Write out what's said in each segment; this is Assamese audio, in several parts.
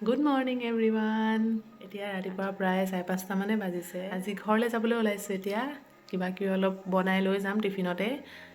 Good morning everyone. এতিয়া ৰাতিপুৱা প্ৰায় 5:30 মানে বাজিছে। আজি ঘৰলৈ যাবলৈ ওলাইছোঁ এতিয়া। কিবা কিবি অলপ বনাই লৈ যাম টিফিনতে।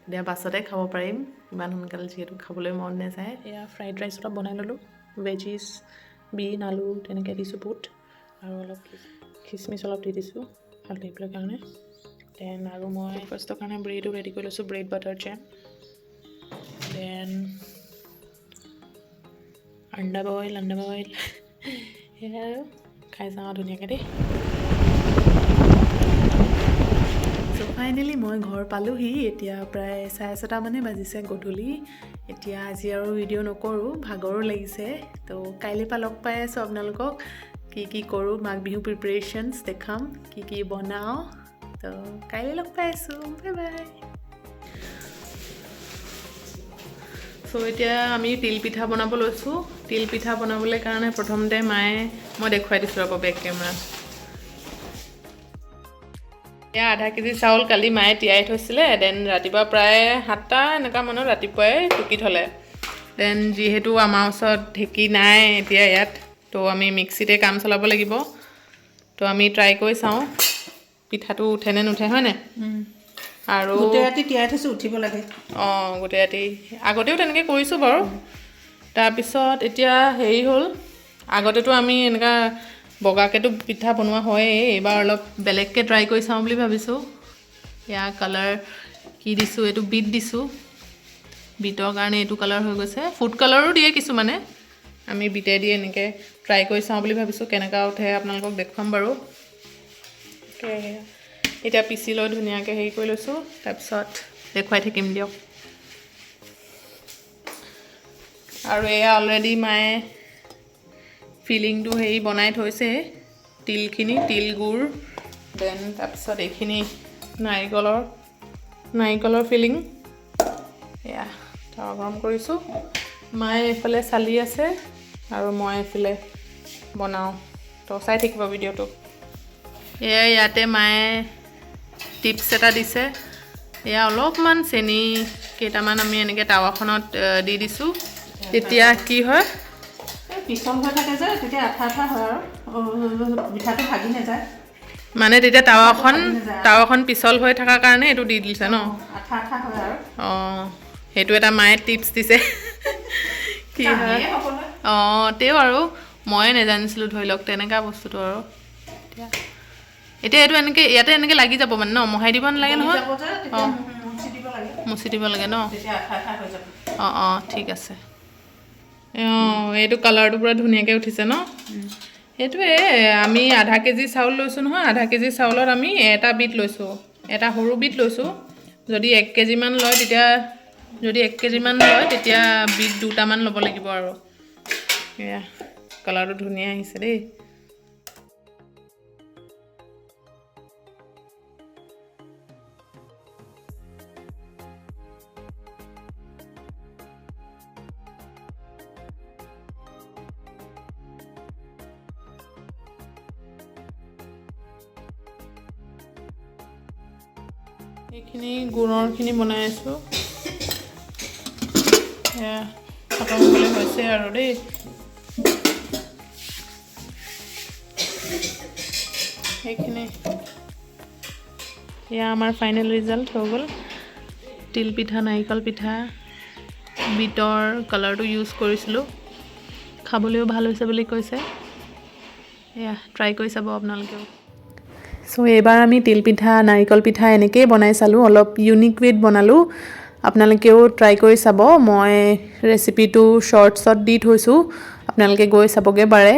এতিয়া বাছতে খাব পাৰিম। ইমান সোনকালে যিহেতু খাবলৈ মন নাযায়। এয়া ফ্ৰাইড ৰাইচ অলপ বনাই ল'লোঁ। ভেজিছ, বিন, আলু তেনেকৈ দিছোঁ বুট আৰু অলপ খিচমিচ অলপ দি দিছোঁ ভাল দেখিবলৈ কাৰণে। দেন আৰু মই ফাৰ্ষ্টৰ কাৰণে ব্ৰেডো ৰেডি কৰি লৈছোঁ, ব্ৰেড বাটাৰ জেম। দেন আণ্ডা বইল সেয়াই আৰু খাই চাওঁ ধুনীয়াকৈ দেই। চ' ফাইনেলি মই ঘৰ পালোঁহি। এতিয়া প্ৰায় 6:30 মানে বাজিছে গধূলি। এতিয়া আজি আৰু ভিডিঅ' নকৰোঁ, ভাগৰো লাগিছে। তো কাইলৈ পৰা লগ পাই আছোঁ আপোনালোকক। কি কৰোঁ, মাঘ বিহু প্ৰিপাৰেশ্যনছ দেখাম, কি বনাওঁ। তো কাইলৈ লগ পাই আছোঁ, বাই বাই। চ' এতিয়া আমি তিলপিঠা বনাব লৈছোঁ। তিলপিঠা বনাবলৈ কাৰণে প্ৰথমতে মায়ে মই দেখুৱাই দিছোঁ আকৌ বেক কেমেৰা। এয়া 1/2 কেজি চাউল কালি মায়ে তিয়াই থৈছিলে। দেন ৰাতিপুৱা প্ৰায় 7টা এনেকুৱা মানত ৰাতিপুৱাই টুকি থ'লে। দেন যিহেতু আমাৰ ওচৰত ঢেঁকী নাই এতিয়া ইয়াত, তো আমি মিক্সিতে কাম চলাব লাগিব। তো আমি ট্ৰাই কৰি চাওঁ পিঠাটো উঠে নে নুঠে, হয় নাই? আৰু গোটেই ৰাতি তিয়াই থৈছোঁ, উঠিব লাগে। গোটেই ৰাতি আগতেও তেনেকৈ কৰিছোঁ বাৰু। তাৰপিছত এতিয়া হেৰি হ'ল, আগতেতো আমি এনেকুৱা বগাকেতো পিঠা বনোৱা হয়েই। এইবাৰ অলপ বেলেগকৈ ট্ৰাই কৰি চাওঁ বুলি ভাবিছোঁ। এয়া কালাৰ কি দিছোঁ, এইটো বিট দিছোঁ। বিটৰ কাৰণে এইটো কালাৰ হৈ গৈছে। ফুড কালাৰো দিয়ে কিছুমানে, আমি বিটে দি এনেকৈ ট্ৰাই কৰি চাওঁ বুলি ভাবিছোঁ। কেনেকুৱা উঠে আপোনালোকক দেখুৱাম বাৰু। এতিয়া পিচি লৈ ধুনীয়াকৈ হেৰি কৰি লৈছোঁ, তাৰপিছত দেখুৱাই থাকিম দিয়ক। আৰু এয়া অলৰেডি মায়ে ফিলিংটো হেৰি বনাই থৈছে, তিলখিনি, তিল গুড়। দেন তাৰপিছত এইখিনি নাৰিকলৰ ফিলিং। এয়া তাৱা গৰম কৰিছোঁ। মায়ে এইফালে চালি আছে আৰু মই এইফালে বনাওঁ। তো চাই থাকিব ভিডিঅ'টো। এয়া ইয়াতে মায়ে টিপছ এটা দিছে। এয়া অলপমান চেনি কেইটামান আমি এনেকৈ টাৱাখনত দি দিছোঁ। তেতিয়া কি হয়, পিছল হৈ থাকে যে, তেতিয়া আঠা হয় আৰু পিঠাটো ভাগি নাযায়। মানে তেতিয়া টাৱাখন পিছল হৈ থকাৰ কাৰণে এইটো দি দিছে ন? আঠা হয় আৰু। সেইটো এটা মায়ে টিপছ দিছে। কি হয় তেও আৰু ময়ে নেজানিছিলোঁ ধৰি লওক তেনেকুৱা বস্তুটো আৰু। এতিয়া এইটো এনেকৈ ইয়াতে এনেকৈ লাগি যাব মানে ন? মোহাই দিব নালাগে নহয়? মুচি দিব লাগে ন? ঠিক আছে। এইটো কালাৰটো পূৰা ধুনীয়াকৈ উঠিছে ন? সেইটোৱে আমি 1/2 কেজি চাউল লৈছোঁ নহয়। 1/2 কেজি চাউলত আমি এটা বিট লৈছোঁ, এটা সৰু বিট লৈছোঁ। যদি 1 কেজিমান লয় তেতিয়া বিট 2টামান ল'ব লাগিব আৰু। এয়া কালাৰটো ধুনীয়া আহিছে দেই। এইখিনি গুড়ৰখিনি বনাই আছোঁ। এয়া খতম হ'বলৈ হৈছে আৰু দেই। সেইখিনি এয়া আমাৰ ফাইনেল ৰিজাল্ট হৈ গ'ল। তিলপিঠা, নাৰিকল পিঠা, বিটৰ কালাৰটো ইউজ কৰিছিলোঁ। খাবলৈও ভাল হৈছে বুলি কৈছে। এয়া ট্ৰাই কৰি চাব আপোনালোকেও। চ' এইবাৰ আমি তিলপিঠা, নাৰিকল পিঠা এনেকৈয়ে বনাই চালোঁ। অলপ ইউনিক ৱেত বনালোঁ। আপোনালোকেও ট্ৰাই কৰি চাব। মই ৰেচিপিটো শ্বৰ্টছত দি থৈছোঁ, আপোনালোকে গৈ চাবগৈ পাৰে।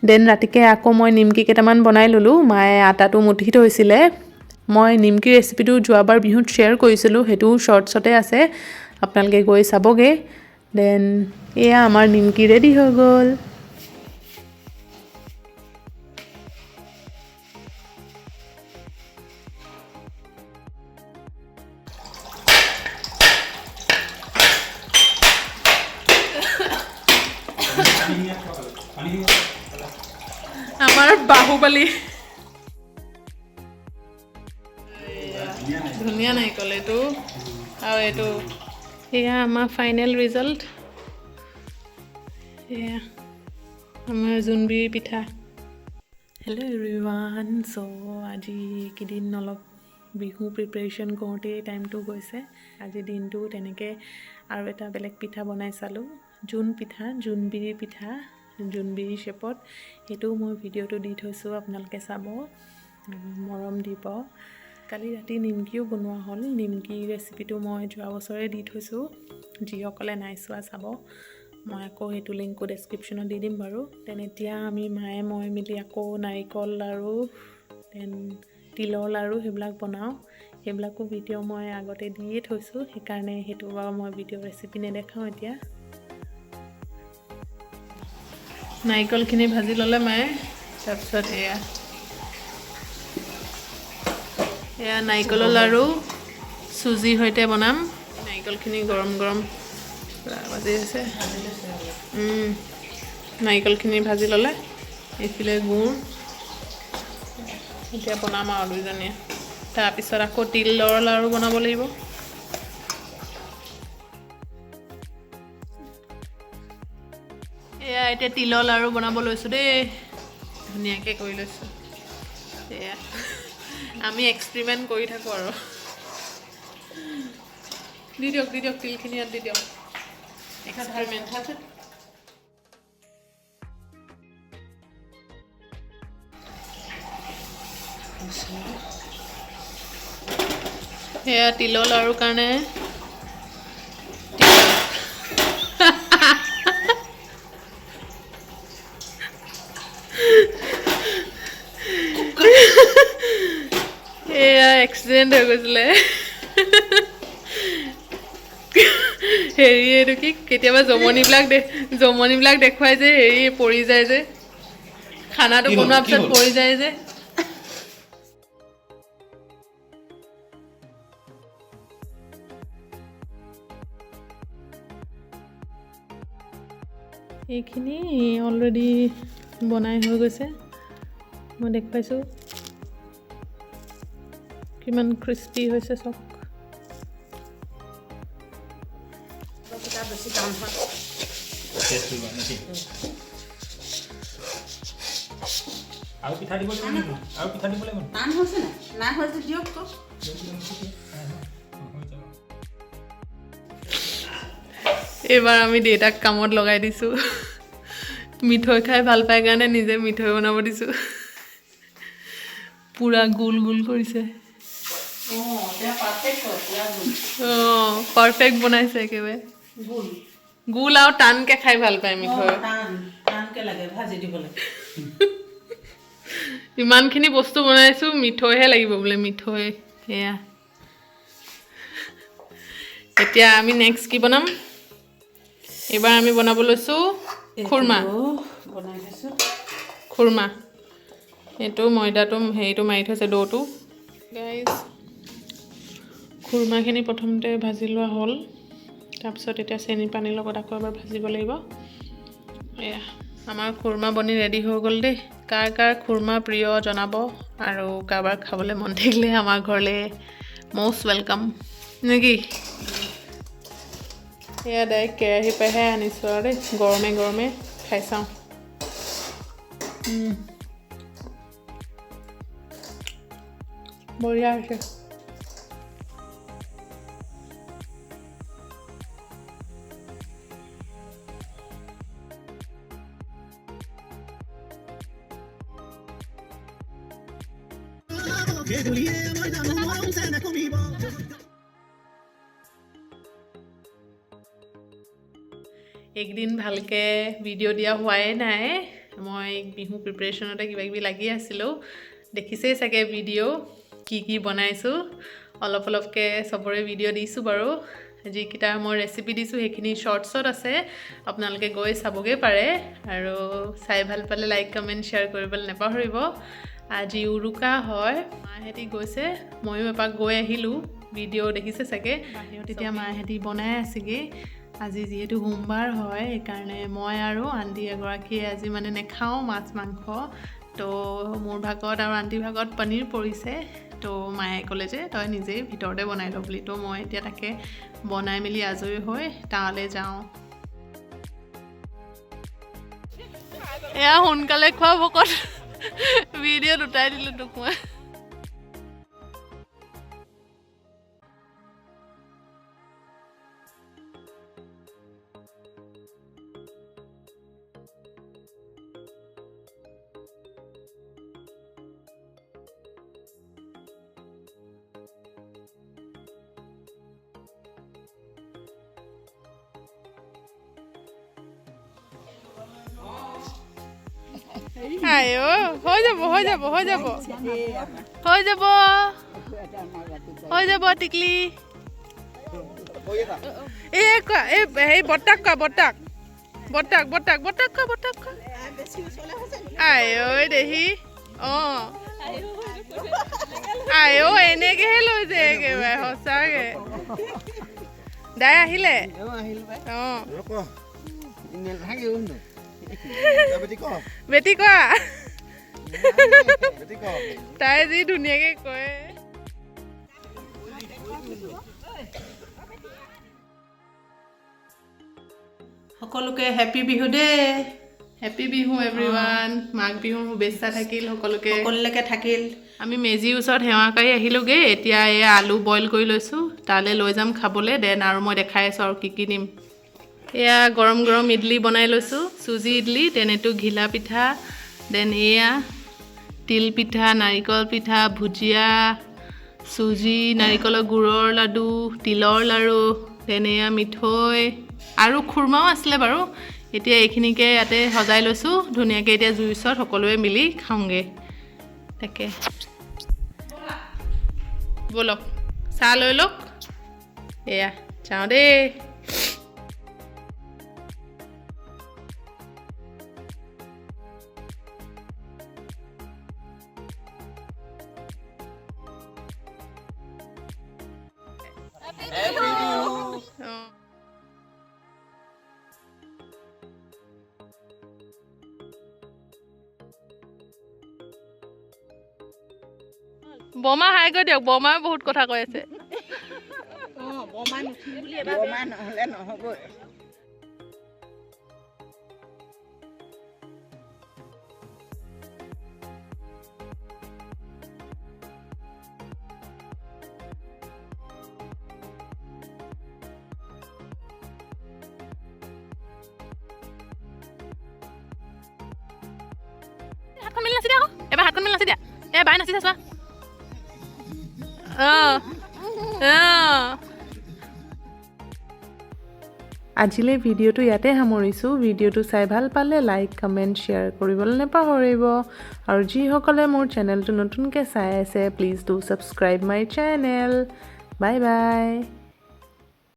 দেন ৰাতিকৈ আকৌ মই নিমকি কেইটামান বনাই ল'লোঁ। মায়ে আটাটো মঠি থৈছিলে। মই নিমকি ৰেচিপিটো যোৱাবাৰ বিহুত শ্বেয়াৰ কৰিছিলোঁ, সেইটো শ্বৰ্টছতে আছে, আপোনালোকে গৈ চাবগৈ। দেন এয়া আমাৰ নিমকি ৰেডি হৈ গ'ল। আমাৰ বাহুবলী ধুনীয়া নাৰিকল এইটো আৰু এইটো। এয়া আমাৰ ফাইনেল ৰিজাল্ট। এয়া আমাৰ জোনবিৰি পিঠা। Hello' everyone. চ' আজি কেইদিন অলপ বিহু প্ৰিপেৰেশ্যন কৰোঁতেই টাইমটো গৈছে। আজি দিনটো তেনেকৈ আৰু এটা বেলেগ পিঠা বনাই চালোঁ। জোন পিঠা, জোনবিৰি পিঠা, জোনবিৰি শ্বেপত। সেইটো মই ভিডিঅ'টো দি থৈছোঁ, আপোনালোকে চাব, মৰম দিব। কালি ৰাতি নিমকিও বনোৱা হ'ল। নিমকি ৰেচিপিটো মই যোৱা বছৰে দি থৈছোঁ, যিসকলে নাই চোৱা চাব। মই আকৌ সেইটো লিংকো ডেছক্ৰিপশ্যনত দি দিম বাৰু। এতিয়া আমি মায়ে মই মিলি আকৌ নাৰিকল লাড়ু, তিলৰ লাড়ু সেইবিলাক বনাওঁ। সেইবিলাকো ভিডিঅ' মই আগতে দিয়ে থৈছোঁ, সেইকাৰণে সেইটো বাৰু মই ভিডিঅ' ৰেচিপি নেদেখাওঁ এতিয়া। নাৰিকলখিনি ভাজি ল'লে মায়ে, তাৰপিছত এয়া নাৰিকলৰ লাড়ু চুজিৰ সৈতে বনাম। নাৰিকলখিনি গৰম গৰম ভাজি আছে। নাৰিকলখিনি ভাজি ল'লে, এইফালে গুড়, এতিয়া বনাম আৰু দুইজনীয়ে। তাৰপিছত আকৌ তিলৰ লাড়ু বনাব লাগিব। এয়া এতিয়া তিলৰ লাড়ু বনাব লৈছোঁ দেই, ধুনীয়াকৈ কৰি লৈছোঁ। এয়া আমি এক্সপেৰিমেণ্ট কৰি থাকোঁ আৰু। দি দিয়ক তিলখিনি ইয়াত দি দিয়ক। এক্সপেৰিমেণ্ট। সেয়া তিলৰ লাড়ুৰ কাৰণে এয়া এক্সিডেণ্ট হৈ গৈছিলে। হেৰি এইটো কি, কেতিয়াবা জমনিবিলাক দেখুৱাই যে হেৰি পৰি যায় যে, খানাটো বনোৱাৰ পিছত পৰি যায় যে। এইখিনি অলৰেডি বনাই হৈ গৈছে, মই দেখুৱাইছোঁ কিমান ক্ৰিস্পি হৈছে চব। বেছি টান হয়। আৰু পিঠা দিব লাগিব, আৰু পিঠা দিব লাগিব। টান হৈছে নাই হৈছে দিয়ক তো। এইবাৰ আমি দেউতাক কামত লগাই দিছোঁ। মিঠৈ খাই ভাল পায় কাৰণে নিজে মিঠৈ বনাব দিছোঁ। পূৰা গোল গোল কৰিছে। পাৰফেক্ট বনাইছে একেবাৰে। গোল আৰু টানকৈ খাই ভাল পায় মিঠৈ। টানকৈ লাগে ভাজি দিবলৈ। ইমানখিনি বস্তু বনাইছোঁ, মিঠৈহে লাগিব বোলে, মিঠৈ। সেয়া এতিয়া আমি নেক্সট কি বনাম? এইবাৰ আমি বনাব লৈছোঁ খুৰমা। খুৰমা এইটো ময়দাটো হেৰিটো মাৰি থৈছে, ডোটো। গাইজ খুৰমাখিনি প্ৰথমতে ভাজি লোৱা হ'ল, তাৰপিছত এতিয়া চেনি পানীৰ লগত আকৌ এবাৰ ভাজিব লাগিব। এয়া আমাৰ খুৰমা বনি ৰেডি হৈ গ'ল দেই। কাৰ কাৰ খুৰমা প্ৰিয় জনাব, আৰু কাৰোবাৰ খাবলৈ মন থাকিলে আমাৰ ঘৰলৈ মষ্ট ৱেলকাম নেকি। এয়া ডাইৰেক্ট কেৰাহী পৰাহে আনিছোঁ আৰু দেই, গৰমে গৰমে খাই চাওঁ। বঢ়িয়া হৈছে। একদিন ভালকৈ ভিডিঅ' দিয়া হোৱাই নাই, মই বিহু প্ৰিপেৰেশ্যনতে কিবাকিবি লাগি আছিলোঁ। দেখিছেই চাগে ভিডিঅ' কি বনাইছোঁ, অলপকৈ চবৰে ভিডিঅ' দিছোঁ বাৰু। যিকেইটা মই ৰেচিপি দিছোঁ সেইখিনি শ্বৰ্টছত আছে, আপোনালোকে গৈ চাবগৈ পাৰে। আৰু চাই ভাল পালে লাইক কমেণ্ট শ্বেয়াৰ কৰিবলৈ নাপাহৰিব। আজি উৰুকা হয়, মাহেঁতি গৈছে, ময়ো এপাক গৈ আহিলোঁ। ভিডিঅ' দেখিছে চাগে, বাহিৰত এতিয়া মাহেঁতি বনাই আছেগৈ। আজি যিহেতু সোমবাৰ হয়, সেইকাৰণে মই আৰু আণ্টি এগৰাকীয়ে আজি মানে নেখাওঁ মাছ মাংস। তো মোৰ ভাগত আৰু আণ্টিৰ ভাগত পনীৰ পৰিছে, তো মায়ে ক'লে যে তই নিজেই ভিতৰতে বনাই ল বুলি। তো মই এতিয়া তাকে বনাই মেলি আজৰি হৈ তালৈ যাওঁ। এয়া সোনকালে খোৱা ভকত ভিডিঅ' দুটাই দিলোঁ তোক মই আয়ো হৈ যাব টিকলি এই কোৱা এই বৰ্তাক কোৱা বৰ্তাক কোৱা আয়ো দেহি অঁ আয়ো এনেকেহে লৈছে একেবাৰে সঁচাকে দাই আহিলে অঁ বেটি কোৱা তাই যি ধুনীয়াকে কয় সকলোকে হেপী বিহু দেই হেপী বিহু এভৰিৱান মাঘ বিহুৰ শুভেচ্ছা থাকিল সকলোকে থাকিল আমি মেজিৰ ওচৰত সেৱা কৰি আহিলোঁগৈ এতিয়া এই আলু বইল কৰি লৈছোঁ তালৈ লৈ যাম খাবলৈ দেন আৰু মই দেখাই আছোঁ আৰু কি নিম এয়া গৰম গৰম ইডলি বনাই লৈছোঁ চুজি ইডলি দেন এইটো ঘিলা পিঠা দেন এয়া তিল পিঠা নাৰিকল পিঠা ভুজিয়া চুজি নাৰিকলৰ গুড়ৰ লাডু তিলৰ লাড়ু দেন এয়া মিঠৈ আৰু খুৰমাও আছিলে বাৰু এতিয়া এইখিনিকে ইয়াতে সজাই লৈছোঁ ধুনীয়াকৈ এতিয়া জুইৰ ওচৰত সকলোৱে মিলি খাওঁগৈ তাকে ব'লক চাহ লৈ লওক এয়া যাওঁ দেই বমা হাই কৈ দিয়ক বমাই বহুত কথা কৈ আছে হাতখন মেলি নাচি দিয়া আকৌ এবাৰ হাতখন মেলি নাচি দিয়া বাই নাচি চোৱা আজিলৈ ভিডিঅ'টো ইয়াতে সামৰিছোঁ ভিডিঅ'টো চাই ভাল পালে লাইক কমেণ্ট শ্বেয়াৰ কৰিবলৈ নাপাহৰিব আৰু যিসকলে মোৰ চেনেলটো নতুনকৈ চাই আছে please do subscribe my channel bye bye